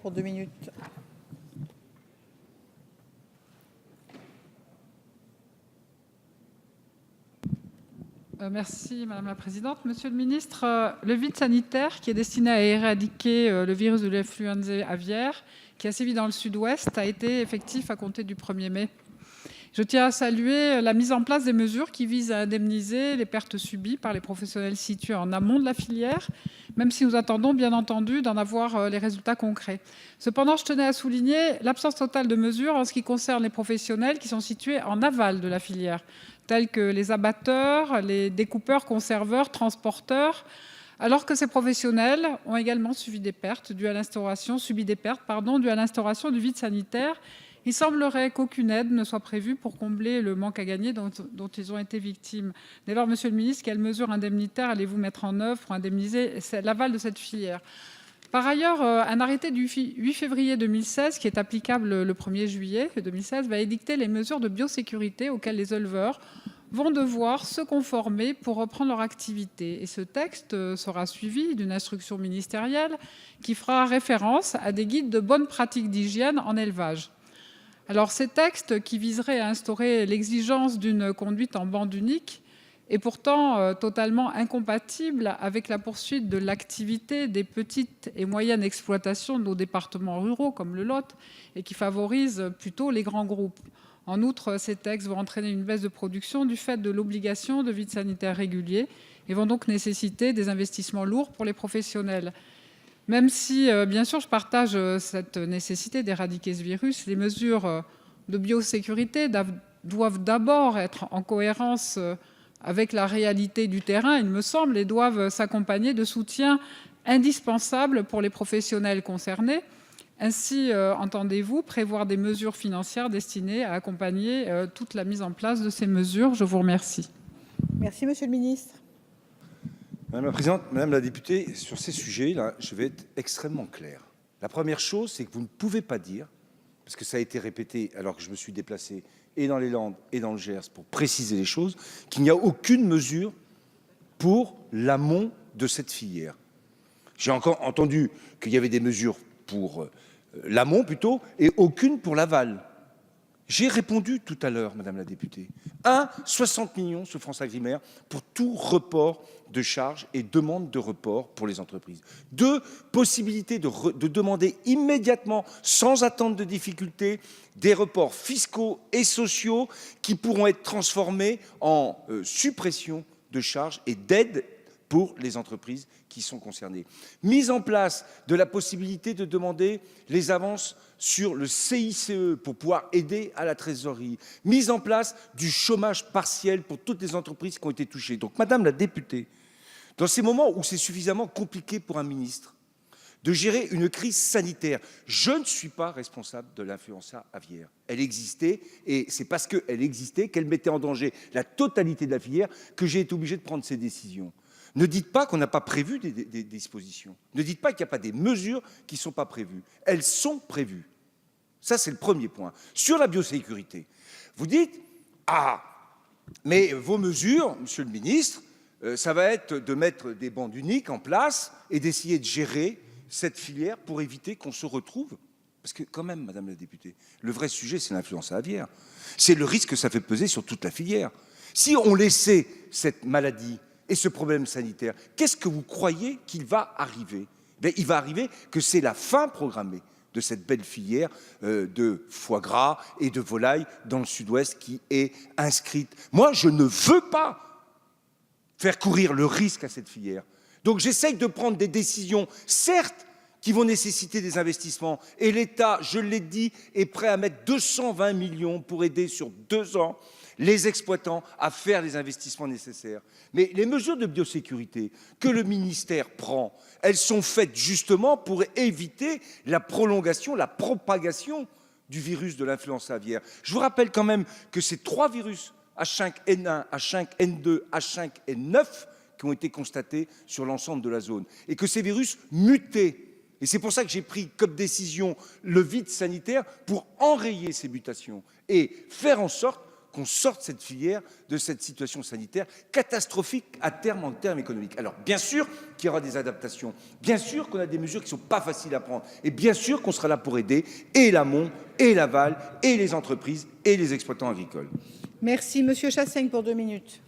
Pour 2 minutes. Merci Madame la Présidente. Monsieur le Ministre, le vide sanitaire qui est destiné à éradiquer le virus de l'influenza aviaire qui a sévi dans le sud-ouest a été effectif à compter du 1er mai. Je tiens à saluer la mise en place des mesures qui visent à indemniser les pertes subies par les professionnels situés en amont de la filière, même si nous attendons bien entendu d'en avoir les résultats concrets. Cependant, je tenais à souligner l'absence totale de mesures en ce qui concerne les professionnels qui sont situés en aval de la filière, tels que les abatteurs, les découpeurs, conserveurs, transporteurs, alors que ces professionnels ont également subi des pertes dues à l'instauration du vide sanitaire. Il semblerait qu'aucune aide ne soit prévue pour combler le manque à gagner dont ils ont été victimes. Dès lors, Monsieur le Ministre, quelles mesures indemnitaires allez-vous mettre en œuvre pour indemniser l'aval de cette filière ? Par ailleurs, un arrêté du 8 février 2016, qui est applicable le 1er juillet 2016, va édicter les mesures de biosécurité auxquelles les éleveurs vont devoir se conformer pour reprendre leur activité. Et ce texte sera suivi d'une instruction ministérielle qui fera référence à des guides de bonnes pratiques d'hygiène en élevage. Alors, ces textes qui viseraient à instaurer l'exigence d'une conduite en bande unique est pourtant totalement incompatible avec la poursuite de l'activité des petites et moyennes exploitations de nos départements ruraux, comme le Lot, et qui favorisent plutôt les grands groupes. En outre, ces textes vont entraîner une baisse de production du fait de l'obligation de vide sanitaire régulier et vont donc nécessiter des investissements lourds pour les professionnels. Même si, bien sûr, je partage cette nécessité d'éradiquer ce virus, les mesures de biosécurité doivent d'abord être en cohérence avec la réalité du terrain, il me semble, et doivent s'accompagner de soutien indispensable pour les professionnels concernés. Ainsi, entendez-vous prévoir des mesures financières destinées à accompagner toute la mise en place de ces mesures ? Je vous remercie. Merci, Monsieur le Ministre. Madame la Présidente, Madame la députée, sur ces sujets-là, je vais être extrêmement clair. La première chose, c'est que vous ne pouvez pas dire, parce que ça a été répété alors que je me suis déplacé et dans les Landes et dans le Gers pour préciser les choses, qu'il n'y a aucune mesure pour l'amont de cette filière. J'ai encore entendu qu'il y avait des mesures pour l'amont plutôt et aucune pour l'aval. J'ai répondu tout à l'heure, Madame la députée. 60 millions sur France Agrimaire pour tout report de charges et demande de report pour les entreprises. 2, possibilité de demander immédiatement, sans attente de difficultés, des reports fiscaux et sociaux qui pourront être transformés en suppression de charges et d'aides pour les entreprises qui sont concernées. Mise en place de la possibilité de demander les avances sur le CICE pour pouvoir aider à la trésorerie. Mise en place du chômage partiel pour toutes les entreprises qui ont été touchées. Donc, Madame la députée, dans ces moments où c'est suffisamment compliqué pour un ministre de gérer une crise sanitaire, je ne suis pas responsable de l'influenza aviaire. Elle existait et c'est parce qu'elle existait, qu'elle mettait en danger la totalité de la filière que j'ai été obligé de prendre ces décisions. Ne dites pas qu'on n'a pas prévu des dispositions. Ne dites pas qu'il n'y a pas des mesures qui ne sont pas prévues. Elles sont prévues. Ça, c'est le premier point. Sur la biosécurité, vous dites « Ah, mais vos mesures, Monsieur le Ministre, ça va être de mettre des bandes uniques en place et d'essayer de gérer cette filière pour éviter qu'on se retrouve. » Parce que quand même, Madame la députée, le vrai sujet, c'est l'influenza aviaire. C'est le risque que ça fait peser sur toute la filière. Si on laissait cette maladie et ce problème sanitaire, qu'est-ce que vous croyez qu'il va arriver ? Bien, il va arriver que c'est la fin programmée de cette belle filière de foie gras et de volaille dans le sud-ouest qui est inscrite. Moi, je ne veux pas faire courir le risque à cette filière. Donc j'essaye de prendre des décisions, certes, qui vont nécessiter des investissements. Et l'État, je l'ai dit, est prêt à mettre 220 millions pour aider sur 2 ans les exploitants à faire les investissements nécessaires. Mais les mesures de biosécurité que le ministère prend, elles sont faites justement pour éviter la prolongation, la propagation du virus de l'influenza aviaire. Je vous rappelle quand même que ces 3 virus, H5N1, H5N2, H5N9, qui ont été constatés sur l'ensemble de la zone, et que ces virus mutaient. Et c'est pour ça que j'ai pris comme décision le vide sanitaire pour enrayer ces mutations et faire en sorte qu'on sorte cette filière de cette situation sanitaire catastrophique à terme en termes économiques. Alors, bien sûr qu'il y aura des adaptations, bien sûr qu'on a des mesures qui ne sont pas faciles à prendre, et bien sûr qu'on sera là pour aider et l'amont, et l'aval, et les entreprises, et les exploitants agricoles. Merci, Monsieur Chassaigne, pour 2 minutes.